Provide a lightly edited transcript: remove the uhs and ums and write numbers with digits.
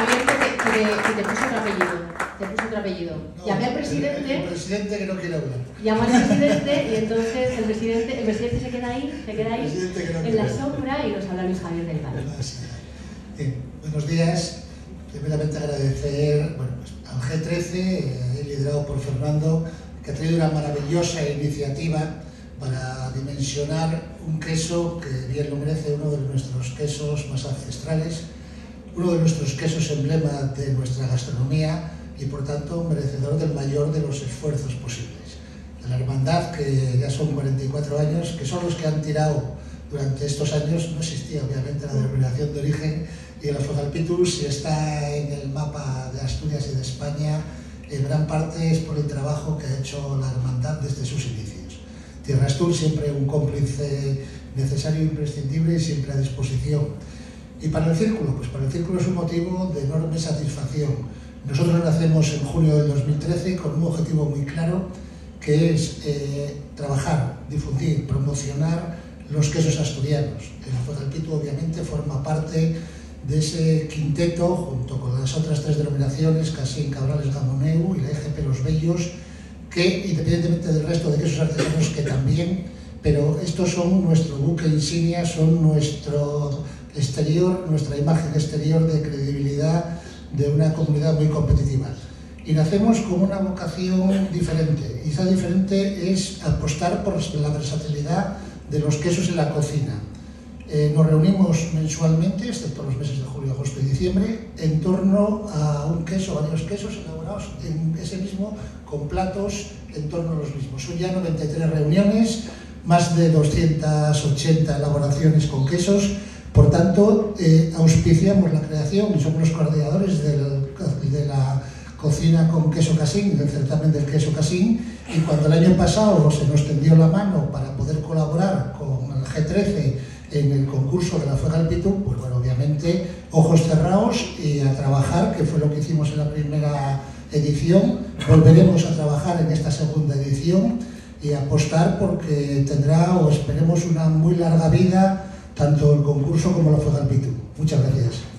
Javier, que te puso otro apellido. Te puso otro apellido. No, Llamé al presidente. El presidente que no quiere hablar. Llamó al presidente y entonces el presidente se queda ahí, en la sombra y nos habla Luis Javier del Val. Buenos días. Primeramente agradecer al G13, liderado por Fernando, que ha traído una maravillosa iniciativa para dimensionar un queso que bien lo merece, uno de nuestros quesos más ancestrales, uno de nuestros quesos emblema de nuestra gastronomía y por tanto merecedor del mayor de los esfuerzos posibles. De la hermandad, que ya son 44 años, que son los que han tirado durante estos años, no existía obviamente la denominación de origen, y el Azogalpítur, si está en el mapa de Asturias y de España, en gran parte es por el trabajo que ha hecho la hermandad desde sus inicios. Tierra Astur siempre un cómplice necesario e imprescindible y siempre a disposición. Y para el Círculo, pues para el Círculo es un motivo de enorme satisfacción. Nosotros nacemos en junio del 2013 con un objetivo muy claro, que es trabajar, difundir, promocionar los quesos asturianos. El Azogalpítur obviamente forma parte de ese quinteto, junto con las otras tres denominaciones, Casín, Cabrales, Gamoneu y la EGP Los Bellos, que independientemente del resto de quesos artesanos que también, pero estos son nuestro buque insignia, son nuestro exterior, nuestra imagen exterior de credibilidad de una comunidad muy competitiva. Y nacemos con una vocación diferente, y esa diferente es apostar por la versatilidad de los quesos en la cocina. Nos reunimos mensualmente, excepto los meses de julio, agosto y diciembre, en torno a un queso, varios quesos elaborados en ese mismo, con platos en torno a los mismos. Son ya 93 reuniones, más de 280 elaboraciones con quesos. Por tanto, auspiciamos la creación y somos los coordinadores de la cocina con queso Casín, del certamen del queso Casín, y cuando el año pasado se nos tendió la mano para poder colaborar con el G13 en el concurso de la Azogalpítur, pues bueno, obviamente, ojos cerrados y a trabajar, que fue lo que hicimos en la primera edición. Volveremos a trabajar en esta segunda edición y apostar porque tendrá, o esperemos, una muy larga vida, tanto el concurso como la Azogalpítur. Muchas gracias.